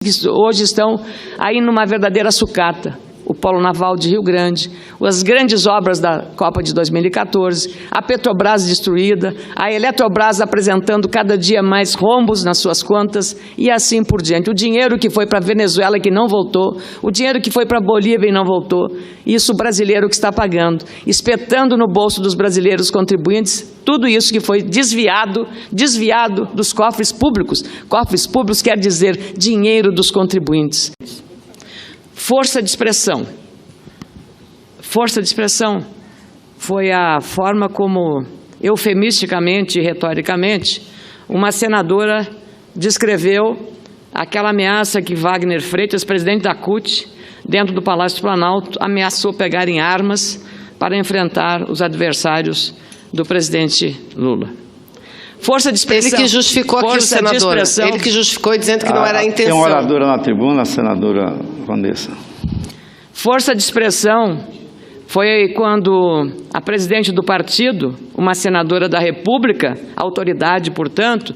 Hoje estão aí numa verdadeira sucata. O Polo Naval de Rio Grande, as grandes obras da Copa de 2014, a Petrobras destruída, a Eletrobras apresentando cada dia mais rombos nas suas contas e assim por diante. O dinheiro que foi para a Venezuela que não voltou, o dinheiro que foi para a Bolívia e não voltou, isso o brasileiro que está pagando, espetando no bolso dos brasileiros contribuintes, tudo isso que foi desviado dos cofres públicos. Cofres públicos quer dizer dinheiro dos contribuintes. Força de expressão. Força de expressão foi a forma como, eufemisticamente e retoricamente, uma senadora descreveu aquela ameaça que Wagner Freitas, presidente da CUT, dentro do Palácio do Planalto, ameaçou pegar em armas para enfrentar os adversários do presidente Lula. Força de expressão. Ele que justificou aquilo, senadora. Ele que justificou dizendo que não era a intenção. Tem uma oradora na tribuna, a senadora Vanessa. Força de expressão foi quando a presidente do partido, uma senadora da República, autoridade, portanto,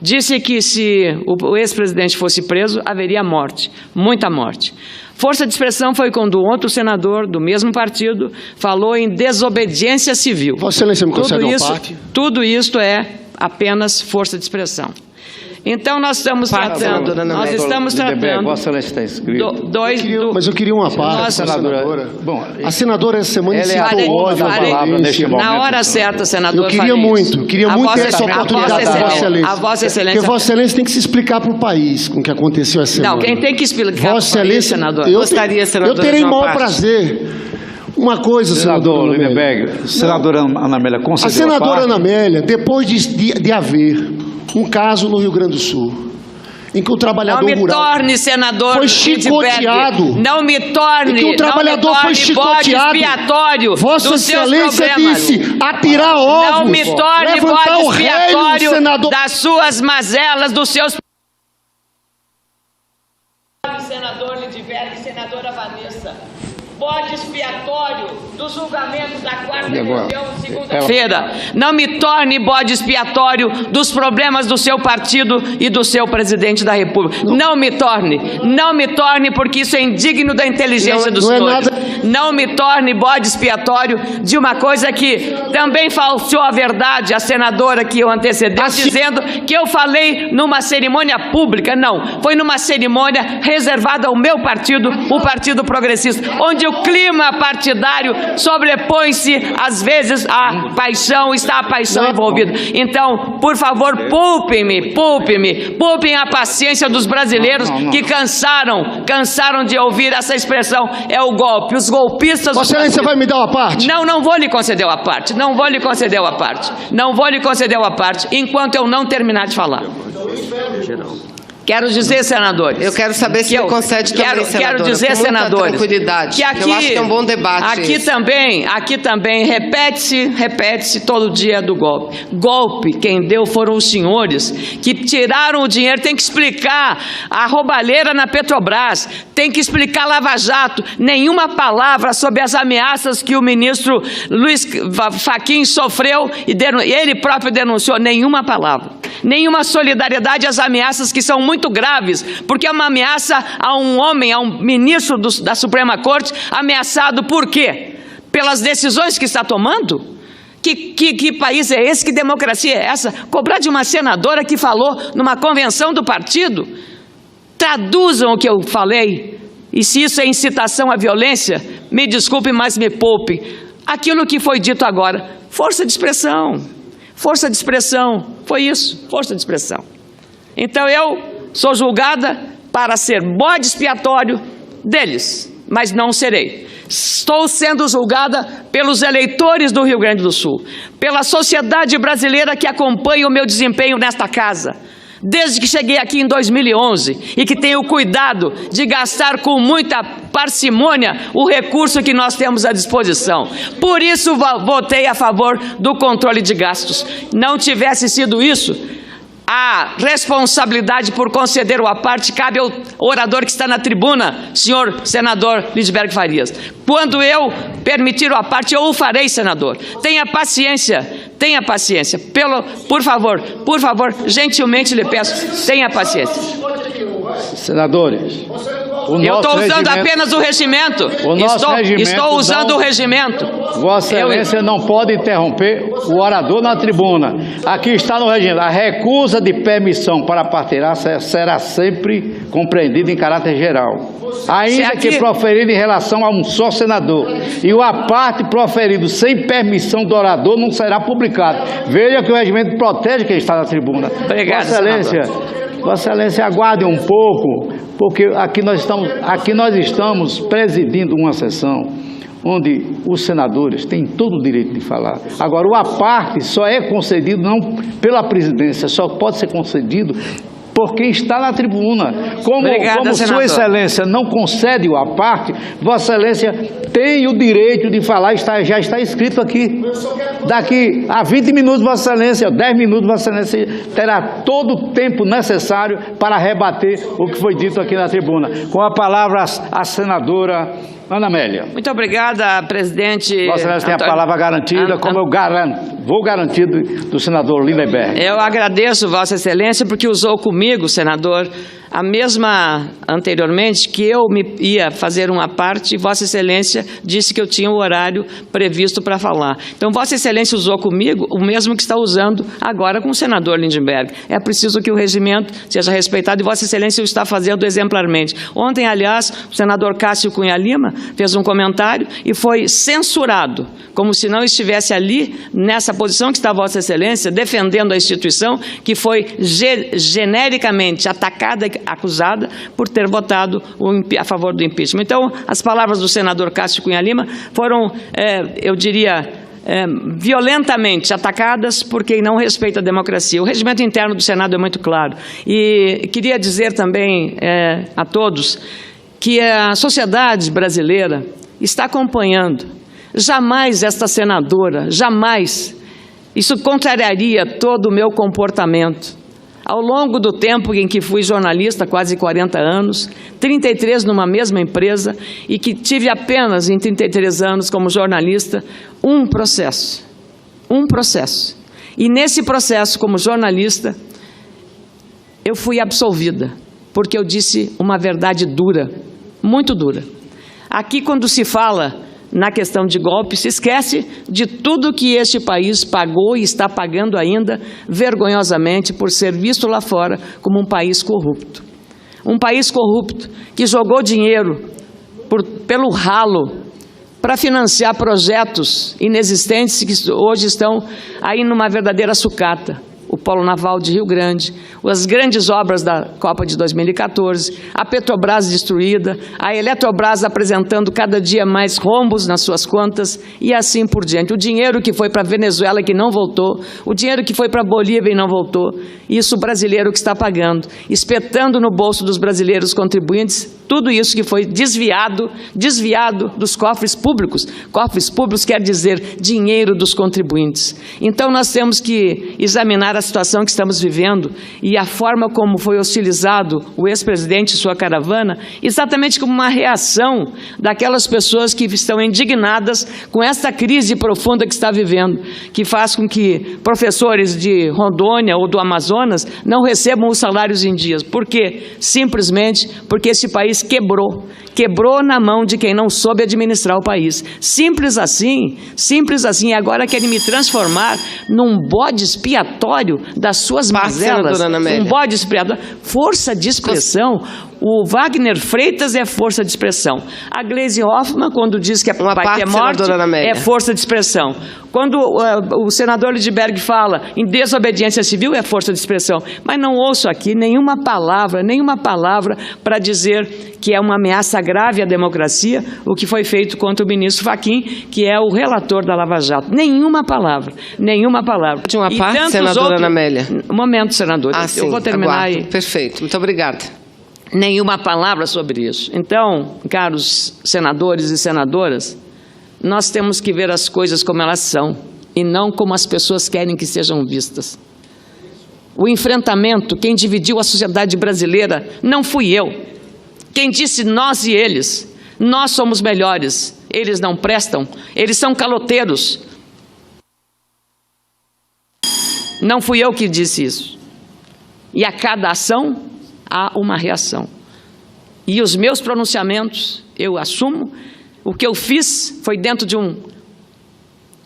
disse que se o ex-presidente fosse preso, haveria morte, muita morte. Força de expressão foi quando outro senador do mesmo partido falou em desobediência civil. Vossa Excelência me concede uma parte? Tudo isso é apenas força de expressão. Então nós estamos tratando, Vossa Excelência está inscrito. Mas eu queria uma parte, senadora. Bom, a senadora essa semana citou ódio à violência. Na hora certa, senador. Eu queria muito essa oportunidade da Vossa Excelência. A Vossa Excelência. Porque Vossa Excelência tem que se explicar para o país com o que aconteceu essa semana. Não, quem tem que explicar Vossa Excelência, senador. Eu terei maior prazer. Uma coisa, senador Lindenberg, senadora Ana Amélia, concedeu a senadora Ana Amélia, depois de haver um caso no Rio Grande do Sul, em que o trabalhador rural torne, senador, foi chicoteado. Não me torne, em que o trabalhador foi chicoteado. Vossa Excelência disse atirar ovos. Não me torne bode expiatório das suas mazelas, dos seus... Senador Lindenberg, senadora Vanessa. Bode expiatório do julgamento da quarta reunião de segunda-feira. Não me torne bode expiatório dos problemas do seu partido e do seu presidente da República. Não me torne, porque isso é indigno da inteligência dos senhores. Não me torne bode expiatório de uma coisa que também falseou a verdade, a senadora que o antecedeu, dizendo que eu falei numa cerimônia pública. Não, foi numa cerimônia reservada ao meu partido, o Partido Progressista, onde o clima partidário sobrepõe-se, às vezes, à paixão, está a paixão envolvida. Então, por favor, poupem a paciência dos brasileiros que cansaram de ouvir essa expressão, é o golpe. Os golpistas... Vossa Excelência vai me dar uma parte? Não vou lhe conceder uma parte. Não vou lhe conceder uma parte enquanto eu não terminar de falar. Quero dizer, senadores... Eu quero saber se me concede também, senadora. Quero dizer, senadores... tranquilidade, que aqui, eu acho que é um bom debate aqui também repete-se todo dia do golpe. Golpe, quem deu foram os senhores que tiraram o dinheiro. Tem que explicar a roubalheira na Petrobras, tem que explicar Lava Jato. Nenhuma palavra sobre as ameaças que o ministro Luiz Fachin sofreu e ele próprio denunciou. Nenhuma palavra. Nenhuma solidariedade às ameaças que são muito graves, porque é uma ameaça a um homem, a um ministro da Suprema Corte, ameaçado por quê? Pelas decisões que está tomando? Que país é esse? Que democracia é essa? Cobrar de uma senadora que falou numa convenção do partido? Traduzam o que eu falei, e se isso é incitação à violência, me desculpe, mas me poupe. Aquilo que foi dito agora, força de expressão, foi isso, força de expressão. Então eu sou julgada para ser bode expiatório deles, mas não serei. Estou sendo julgada pelos eleitores do Rio Grande do Sul, pela sociedade brasileira que acompanha o meu desempenho nesta casa, desde que cheguei aqui em 2011 e que tenho cuidado de gastar com muita parcimônia o recurso que nós temos à disposição. Por isso votei a favor do controle de gastos. Não tivesse sido isso, a responsabilidade por conceder o aparte cabe ao orador que está na tribuna, senhor senador Lindenberg Farias. Quando eu permitir o aparte, eu o farei, senador. Tenha paciência. Por favor, gentilmente lhe peço, tenha paciência. Senadores, eu estou usando apenas o regimento. Estou usando o regimento. Vossa Excelência não pode interromper o orador na tribuna. Aqui está no regimento. A recusa de permissão para partilhar será sempre compreendida em caráter geral, ainda que proferida em relação a um só senador. E o à parte proferido sem permissão do orador não será publicado. Veja que o regimento protege quem está na tribuna. Obrigado, Vossa Excelência, Vossa Excelência, aguarde um pouco, porque aqui nós estamos presidindo uma sessão onde os senadores têm todo o direito de falar. Agora, o à parte só é concedido não pela presidência, só pode ser concedido por quem está na tribuna. Como Sua Excelência não concede o à parte, Vossa Excelência tem o direito de falar, já está escrito aqui. Daqui a 20 minutos, Vossa Excelência, 10 minutos, Vossa Excelência terá todo o tempo necessário para rebater o que foi dito aqui na tribuna. Com a palavra, a senadora Ana Amélia. Muito obrigada, presidente. Vossa Excelência tem a palavra garantida, como eu vou garantir do senador Lindenberg. Eu agradeço, Vossa Excelência, porque usou comigo, senador, a mesma anteriormente que eu me ia fazer uma parte e Vossa Excelência disse que eu tinha o horário previsto para falar. Então, Vossa Excelência usou comigo o mesmo que está usando agora com o senador Lindenberg. É preciso que o regimento seja respeitado e Vossa Excelência o está fazendo exemplarmente. Ontem, aliás, o senador Cássio Cunha Lima fez um comentário e foi censurado, como se não estivesse ali, nessa posição que está Vossa Excelência, defendendo a instituição que foi genericamente atacada, acusada por ter votado a favor do impeachment. Então, as palavras do senador Cássio Cunha Lima foram, eu diria, violentamente atacadas por quem não respeita a democracia. O regimento interno do Senado é muito claro. E queria dizer também a todos que a sociedade brasileira está acompanhando. Jamais esta senadora, jamais, isso contrariaria todo o meu comportamento. Ao longo do tempo em que fui jornalista, quase 40 anos, 33 numa mesma empresa, e que tive apenas em 33 anos como jornalista, um processo. E nesse processo, como jornalista, eu fui absolvida, porque eu disse uma verdade dura, muito dura. Aqui, quando se fala na questão de golpe, se esquece de tudo que este país pagou e está pagando ainda vergonhosamente por ser visto lá fora como um país corrupto. Um país corrupto que jogou dinheiro pelo ralo para financiar projetos inexistentes que hoje estão aí numa verdadeira sucata. O Polo Naval de Rio Grande, as grandes obras da Copa de 2014, a Petrobras destruída, a Eletrobras apresentando cada dia mais rombos nas suas contas e assim por diante. O dinheiro que foi para a Venezuela que não voltou, o dinheiro que foi para a Bolívia e não voltou, isso o brasileiro que está pagando, espetando no bolso dos brasileiros contribuintes, tudo isso que foi desviado dos cofres públicos. Cofres públicos quer dizer dinheiro dos contribuintes. Então nós temos que examinar a situação que estamos vivendo e a forma como foi hostilizado o ex-presidente e sua caravana, exatamente como uma reação daquelas pessoas que estão indignadas com essa crise profunda que está vivendo, que faz com que professores de Rondônia ou do Amazonas não recebam os salários em dias. Por quê? Simplesmente porque esse país quebrou na mão de quem não soube administrar o país. Simples assim, e agora querem me transformar num bode expiatório das suas mazelas, um bode expiatório. Força de expressão. O Wagner Freitas é força de expressão. A Gleisi Hoffmann, quando diz que vai ter morte, é força de expressão. Quando o senador Lindenberg fala em desobediência civil, é força de expressão. Mas não ouço aqui nenhuma palavra para dizer que é uma ameaça grave à democracia o que foi feito contra o ministro Fachin, que é o relator da Lava Jato. Nenhuma palavra. De uma parte, senadora Ana Amélia. Um momento, senador. Eu vou terminar aí. Perfeito. Muito obrigada. Nenhuma palavra sobre isso. Então, caros senadores e senadoras, nós temos que ver as coisas como elas são e não como as pessoas querem que sejam vistas. O enfrentamento, quem dividiu a sociedade brasileira não fui eu. Quem disse nós e eles, nós somos melhores, eles não prestam, eles são caloteiros. Não fui eu que disse isso. E a cada ação há uma reação. E os meus pronunciamentos, eu assumo, o que eu fiz foi dentro de um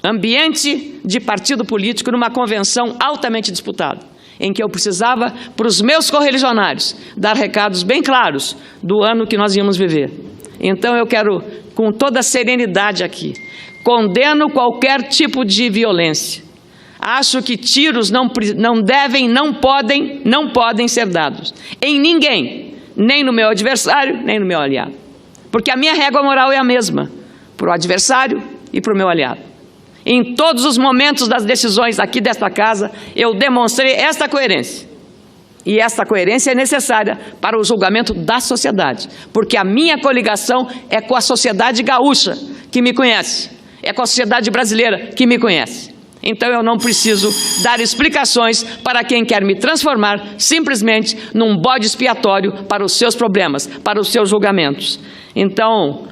ambiente de partido político, numa convenção altamente disputada, em que eu precisava, para os meus correligionários, dar recados bem claros do ano que nós íamos viver. Então eu quero, com toda a serenidade aqui, condeno qualquer tipo de violência. Acho que tiros não podem ser dados em ninguém, nem no meu adversário, nem no meu aliado. Porque a minha régua moral é a mesma, para o adversário e para o meu aliado. Em todos os momentos das decisões aqui desta casa, eu demonstrei esta coerência. E esta coerência é necessária para o julgamento da sociedade, porque a minha coligação é com a sociedade gaúcha, que me conhece, é com a sociedade brasileira, que me conhece. Então eu não preciso dar explicações para quem quer me transformar simplesmente num bode expiatório para os seus problemas, para os seus julgamentos. Então,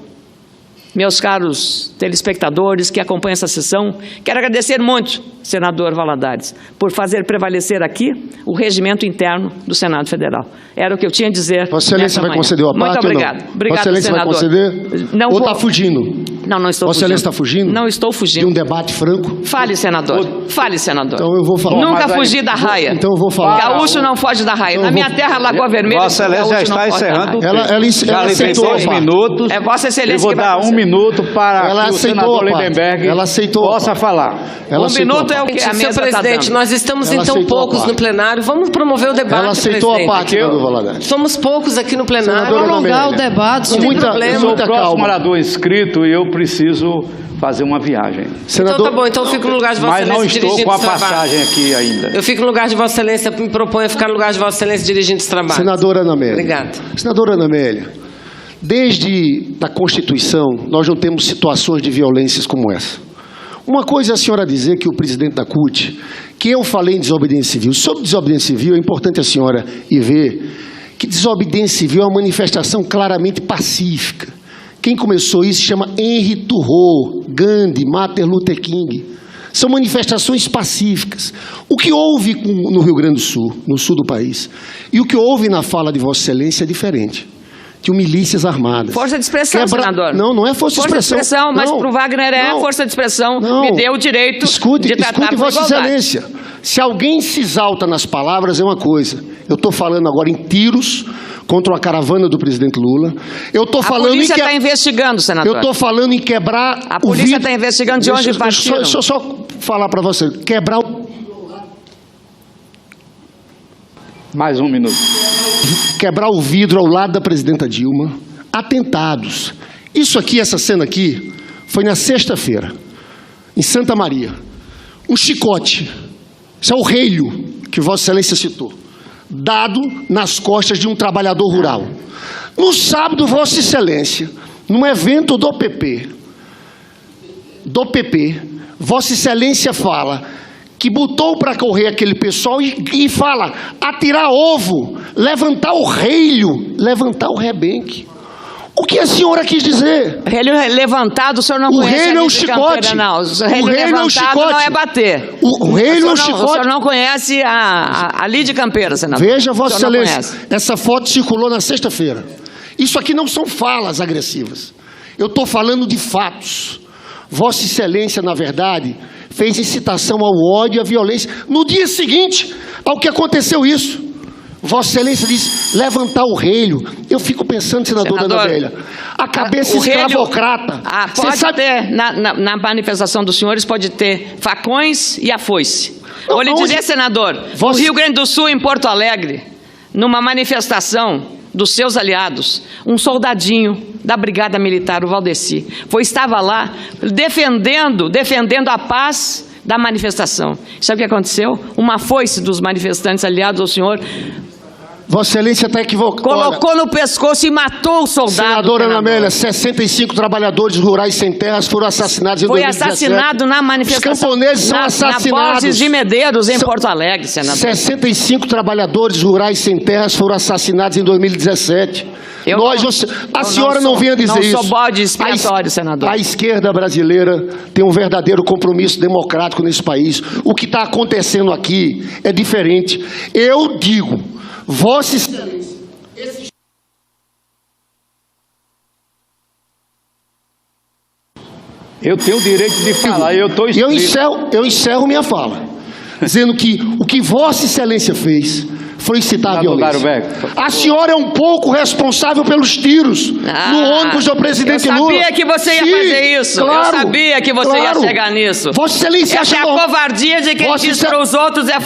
meus caros telespectadores que acompanham essa sessão, quero agradecer muito, senador Valadares, por fazer prevalecer aqui o regimento interno do Senado Federal. Era o que eu tinha a dizer. Vossa Excelência vai conceder o aparte? Muito obrigado. Obrigado, Vossa Excelência senador. vai conceder? Não ou vou... está fugindo? Não, não estou Vossa fugindo. Excelência está fugindo? Não estou fugindo. De um debate franco? Fale, senador. Fale, senador. Então eu vou falar. Nunca fugi da raia. Então eu vou falar. Gaúcho não foge da raia. Então Na minha terra, Lagoa Vermelha, Vossa Excelência já está encerrando o tempo. Ela aceitou 2 minutos. É Vossa Excelência Eu vou que vai dar 1 minuto para Ela que o aceitou senador a parte. Lindenberg Ela aceitou a possa parte. falar. Ela 1 aceitou minuto a é o parte. que a Senhor mesa está presidente, dando. nós estamos Ela então aceitou a poucos parte. no plenário. Vamos promover o debate, Ela aceitou a presidente. parte, senador Valadares. Somos poucos aqui no plenário. Senadora Vamos alongar o Amélia. debate, Com não tem muita- problema. Eu sou o muita próximo calma. orador inscrito e eu preciso fazer uma viagem. Então tá bom, então eu fico no lugar de Vossa Mas não Excelência estou dirigindo com a os trabalhos. passagem aqui ainda. Eu fico no lugar de Vossa Excelência, me proponho a ficar no lugar de Vossa Excelência dirigindo os trabalhos. Senadora Ana Amélia. Obrigada. Senadora Ana Amélia, desde a Constituição, nós não temos situações de violências como essa. Uma coisa é a senhora dizer que o presidente da CUT, que eu falei em desobediência civil. Sobre desobediência civil, é importante a senhora ir ver que desobediência civil é uma manifestação claramente pacífica. Quem começou isso se chama Henry Thoreau, Gandhi, Martin Luther King. São manifestações pacíficas. O que houve no Rio Grande do Sul, no sul do país, e o que houve na fala de Vossa Excelência é diferente. Tinham milícias armadas. Força de expressão, senador. Não, não é força de expressão. Mas Não, para o Wagner é não. força de expressão. Não. Me deu o direito Escute, de tratar escute com Vossa igualdade. Excelência. Se alguém se exalta nas palavras, é uma coisa. Eu estou falando agora em tiros contra uma caravana do presidente Lula. Eu estou A falando polícia em está investigando, senador. Eu estou falando em quebrar A o polícia vidro. está investigando de onde partiram. Deixa eu só falar para você. Quebrar o... Mais 1 minuto. Quebrar o vidro ao lado da presidenta Dilma. Atentados. Isso aqui, essa cena aqui, foi na sexta-feira, em Santa Maria. Um chicote. Isso é o relho que Vossa Excelência citou. Dado nas costas de um trabalhador rural. No sábado, Vossa Excelência, num evento do PP, Vossa Excelência fala que botou para correr aquele pessoal e fala atirar ovo, levantar o relho, levantar o rebenque. O que a senhora quis dizer? Relho levantado, o senhor não O conhece. relho é a um Lídia chicote. Campeira, não. O Relho relho é um levantado chicote. não é bater. O relho é um O chicote. senhor não conhece a Lídia Campeira, senador. Veja, Vossa O senhor não Excelência, conhece. essa foto circulou na sexta-feira. Isso aqui não são falas agressivas. Eu estou falando de fatos. Vossa Excelência, na verdade, fez incitação ao ódio e à violência. No dia seguinte ao que aconteceu isso, Vossa Excelência disse levantar o relho. Eu fico pensando, senadora Ana Amélia, a cabeça O relho- escravocrata. Você pode sabe... ter, na manifestação dos senhores, pode ter facões e a foice. Não, Vou lhe onde- dizer, senador, no Rio Grande do Sul, em Porto Alegre, numa manifestação dos seus aliados, um soldadinho da Brigada Militar, o Valdeci, estava lá defendendo a paz da manifestação. Sabe o que aconteceu? Uma foice dos manifestantes aliados ao senhor Vossa Excelência está equivocada. colocou no pescoço e matou o soldado. Senadora Ana senador. Amélia, 65 trabalhadores rurais sem terras foram assassinados em Foi 2017. assassinado na manifestação. Os camponeses são na assassinados. Borges de Medeiros, em São- Porto Alegre, senador. 65 trabalhadores rurais sem terras foram assassinados em 2017. Eu A não senhora sou- não venha dizer não isso. sou bode expiatório, senador. A esquerda brasileira tem um verdadeiro compromisso democrático nesse país. O que está acontecendo aqui é diferente. Eu digo, Vossa Excelência Eu tenho o direito de falar, eu estou Eu encerro minha fala, dizendo que o que Vossa Excelência fez foi incitar a violência. A senhora é um pouco responsável pelos tiros no ônibus do presidente Lula. Eu sabia que você ia fazer isso. Claro, eu sabia que você ia chegar nisso. Vossa Excelência Essa é a covardia de quem diz para os outros é